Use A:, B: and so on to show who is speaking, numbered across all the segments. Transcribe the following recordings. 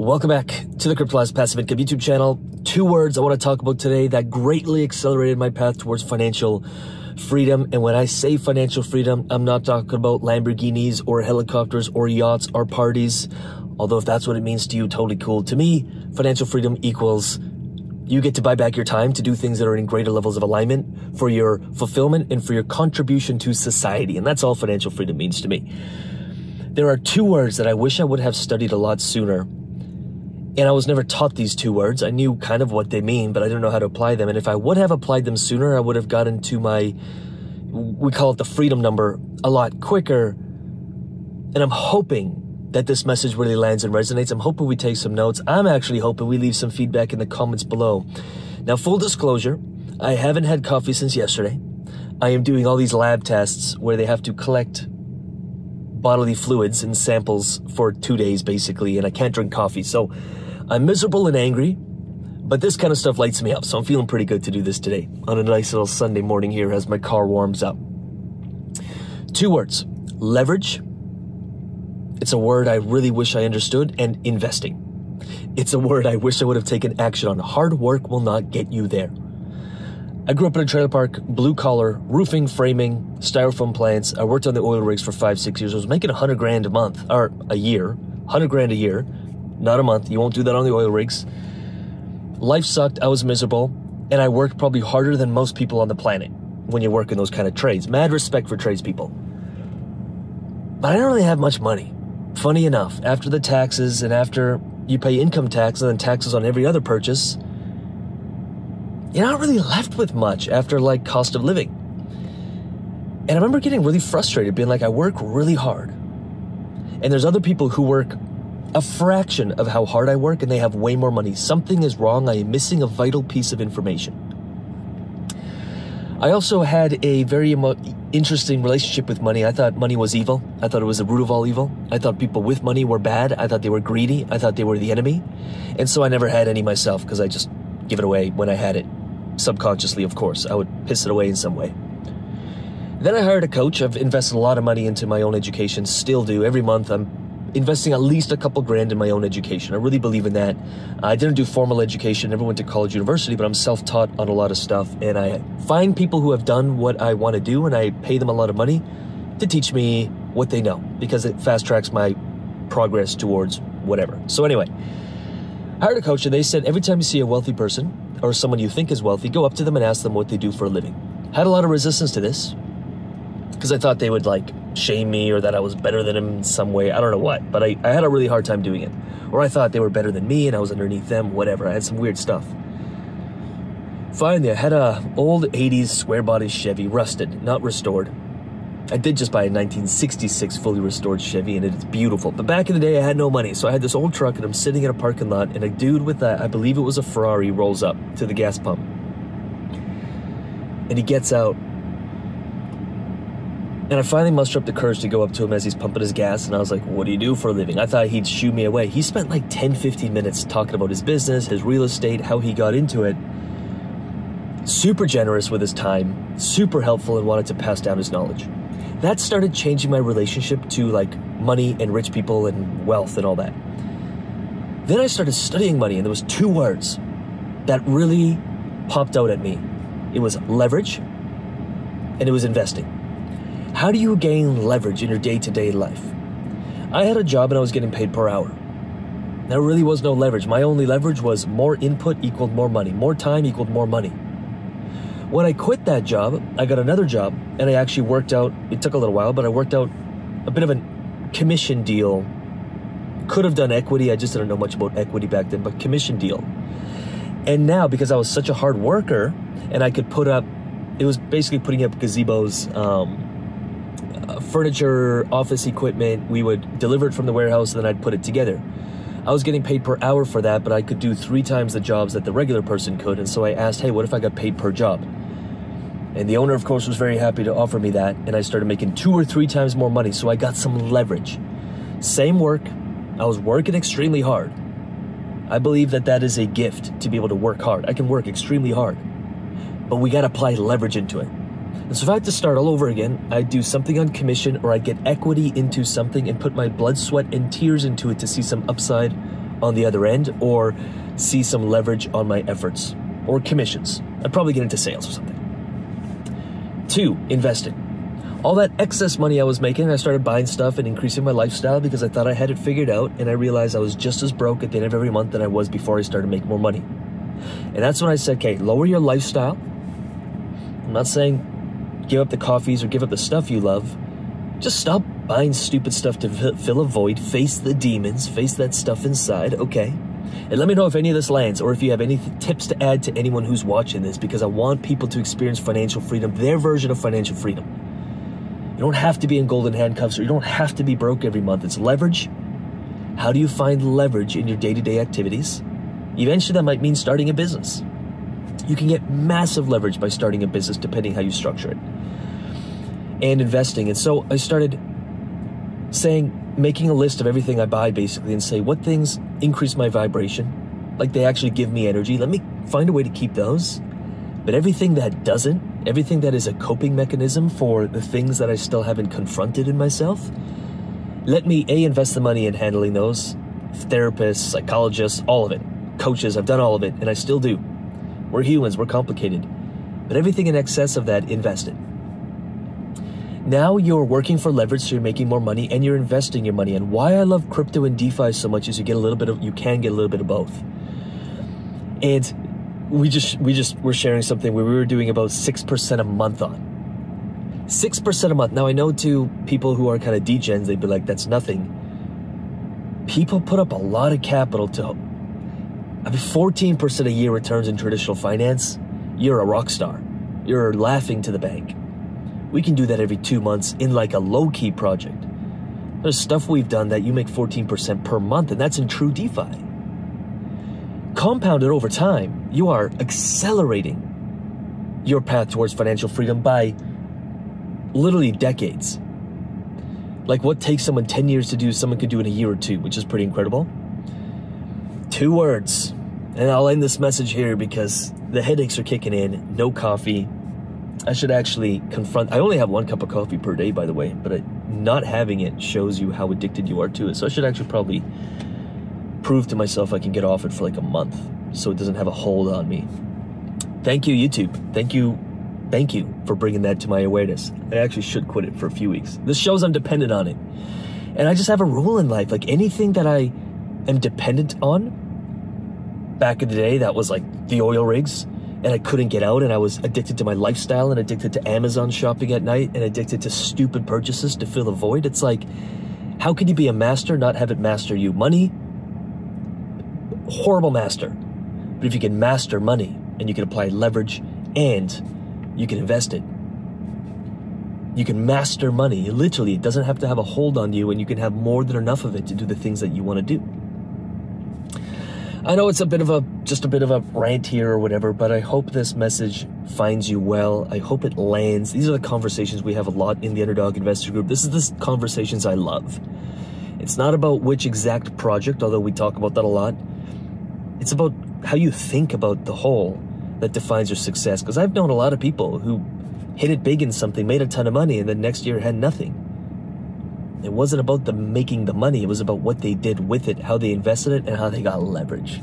A: Welcome back to the CryptoLabs Passive Income YouTube channel. 2 words I want to talk about today that greatly accelerated my path towards financial freedom. And when I say financial freedom, I'm not talking about Lamborghinis or helicopters or yachts or parties. Although if that's what it means to you, totally cool. To me, financial freedom equals you get to buy back your time to do things that are in greater levels of alignment for your fulfillment and for your contribution to society. And that's all financial freedom means to me. There are 2 words that I wish I would have studied a lot sooner. And I was never taught these 2 words. I knew kind of what they mean, but I didn't know how to apply them. And if I would have applied them sooner, I would have gotten to my, we call it the freedom number, a lot quicker. And I'm hoping that this message really lands and resonates. I'm hoping we take some notes. I'm actually hoping we leave some feedback in the comments below. Now, full disclosure, I haven't had coffee since yesterday. I am doing all these lab tests where they have to collect bodily fluids and samples for 2 days, basically, and I can't drink coffee. So I'm miserable and angry, but this kind of stuff lights me up. So I'm feeling pretty good to do this today on a nice little Sunday morning here as my car warms up. 2 words, leverage. It's a word I really wish I understood, and investing. It's a word I wish I would have taken action on. Hard work will not get you there. I grew up in a trailer park, blue collar, roofing, framing, styrofoam plants. I worked on the oil rigs for 5-6 years. I was making 100 grand a month, or a year, 100 grand a year, not a month. You won't do that on the oil rigs. Life sucked. I was miserable, and I worked probably harder than most people on the planet when you work in those kind of trades. Mad respect for tradespeople. But I don't really have much money. Funny enough, after the taxes and after you pay income tax and then taxes on every other purchase, you're not really left with much after like cost of living. And I remember getting really frustrated, being like, I work really hard. And there's other people who work a fraction of how hard I work and they have way more money. Something is wrong. I am missing a vital piece of information. I also had a very interesting relationship with money. I thought money was evil. I thought it was the root of all evil. I thought people with money were bad. I thought they were greedy. I thought they were the enemy. And so I never had any myself because I just give it away when I had it. Subconsciously, of course. I would piss it away in some way. Then I hired a coach. I've invested a lot of money into my own education, still do. Every month I'm investing at least a couple grand in my own education. I really believe in that. I didn't do formal education, never went to college, university, but I'm self-taught on a lot of stuff. And I find people who have done what I want to do and I pay them a lot of money to teach me what they know because it fast-tracks my progress towards whatever. So anyway, I hired a coach and they said, every time you see a wealthy person or someone you think is wealthy, go up to them and ask them what they do for a living. Had a lot of resistance to this because I thought they would like shame me or that I was better than them in some way. I don't know what, but I had a really hard time doing it. Or I thought they were better than me and I was underneath them, whatever. I had some weird stuff. Finally, I had a old 80s square body Chevy, rusted, not restored. I did just buy a 1966 fully restored Chevy and it's beautiful. But back in the day, I had no money. So I had this old truck and I'm sitting in a parking lot and a dude with that, I believe it was a Ferrari, rolls up to the gas pump. And he gets out. And I finally muster up the courage to go up to him as he's pumping his gas. And I was like, what do you do for a living? I thought he'd shoo me away. He spent like 10-15 minutes talking about his business, his real estate, how he got into it. Super generous with his time, super helpful, and wanted to pass down his knowledge. That started changing my relationship to like money and rich people and wealth and all that. Then I started studying money and there was 2 words that really popped out at me. It was leverage and it was investing. How do you gain leverage in your day-to-day life? I had a job and I was getting paid per hour. There really was no leverage. My only leverage was more input equaled more money. More time equaled more money. When I quit that job, I got another job and I actually worked out, it took a little while, but I worked out a bit of a commission deal. Could have done equity. I just didn't know much about equity back then, but commission deal. And now, because I was such a hard worker and I could put up, it was basically putting up gazebos, furniture, office equipment. We would deliver it from the warehouse and then I'd put it together. I was getting paid per hour for that, but I could do 3 times the jobs that the regular person could. And so I asked, hey, what if I got paid per job? And the owner, of course, was very happy to offer me that. And I started making 2 or 3 times more money. So I got some leverage. Same work. I was working extremely hard. I believe that that is a gift to be able to work hard. I can work extremely hard, but we got to apply leverage into it. And so if I had to start all over again, I'd do something on commission or I'd get equity into something and put my blood, sweat, and tears into it to see some upside on the other end or see some leverage on my efforts or commissions. I'd probably get into sales or something. 2, investing. All that excess money I was making, I started buying stuff and increasing my lifestyle because I thought I had it figured out, and I realized I was just as broke at the end of every month than I was before I started making more money. And that's when I said, okay, lower your lifestyle. I'm not saying give up the coffees or give up the stuff you love. Just stop buying stupid stuff to fill a void, face the demons, face that stuff inside, okay? And let me know if any of this lands or if you have any tips to add to anyone who's watching this, because I want people to experience financial freedom, their version of financial freedom. You don't have to be in golden handcuffs, or you don't have to be broke every month. It's leverage. How do you find leverage in your day-to-day activities? Eventually, that might mean starting a business. You can get massive leverage by starting a business depending how you structure it. And investing. And so I started making a list of everything I buy basically and say, what things increase my vibration? Like they actually give me energy. Let me find a way to keep those. But everything that doesn't, everything that is a coping mechanism for the things that I still haven't confronted in myself, let me invest the money in handling those. Therapists, psychologists, all of it. Coaches, I've done all of it, and I still do. We're humans, we're complicated. But everything in excess of that, invest it. Now you're working for leverage, so you're making more money and you're investing your money. And why I love crypto and DeFi so much is you can get a little bit of both. And we're sharing something where we were doing about 6% a month on. 6% a month. Now I know to people who are kind of degens, they'd be like, that's nothing. People put up a lot of capital to, 14% a year returns in traditional finance. You're a rock star. You're laughing to the bank. We can do that every 2 months in like a low-key project. There's stuff we've done that you make 14% per month, and that's in true DeFi. Compounded over time, you are accelerating your path towards financial freedom by literally decades. Like what takes someone 10 years to do, someone could do in a year or 2, which is pretty incredible. 2 words, and I'll end this message here because the headaches are kicking in. No coffee. I should actually confront. I only have 1 cup of coffee per day, by the way, but not having it shows you how addicted you are to it. So I should actually probably prove to myself I can get off it for like a month so it doesn't have a hold on me. Thank you, YouTube. Thank you for bringing that to my awareness. I actually should quit it for a few weeks. This shows I'm dependent on it. And I just have a rule in life, like anything that I am dependent on, back in the day, that was like the oil rigs, and I couldn't get out, and I was addicted to my lifestyle and addicted to Amazon shopping at night and addicted to stupid purchases to fill a void. It's like, how can you be a master, not have it master you? Money, horrible master. But if you can master money and you can apply leverage and you can invest it, you can master money. Literally, it doesn't have to have a hold on you, and you can have more than enough of it to do the things that you want to do. I know it's just a bit of a rant here or whatever, but I hope this message finds you well. I hope it lands. These are the conversations we have a lot in the Underdog Investor Group. This is the conversations I love. It's not about which exact project, although we talk about that a lot. It's about how you think about the whole that defines your success. Because I've known a lot of people who hit it big in something, made a ton of money, and then next year had nothing. It wasn't about them making the money. It was about what they did with it, how they invested it, and how they got leverage.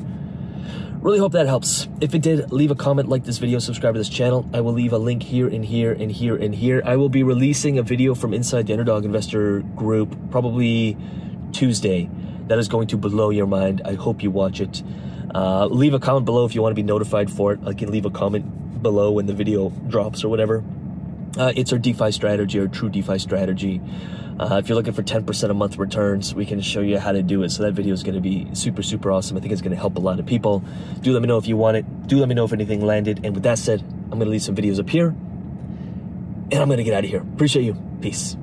A: Really hope that helps. If it did, leave a comment, like this video, subscribe to this channel. I will leave a link here and here and here and here. I will be releasing a video from inside the Underdog Investor Group probably Tuesday. That is going to blow your mind. I hope you watch it. Leave a comment below if you want to be notified for it. I can leave a comment below when the video drops or whatever. It's our DeFi strategy, our true DeFi strategy. If you're looking for 10% a month returns, we can show you how to do it. So that video is going to be super, super awesome. I think it's going to help a lot of people. Do let me know if you want it. Do let me know if anything landed. And with that said, I'm going to leave some videos up here. And I'm going to get out of here. Appreciate you. Peace.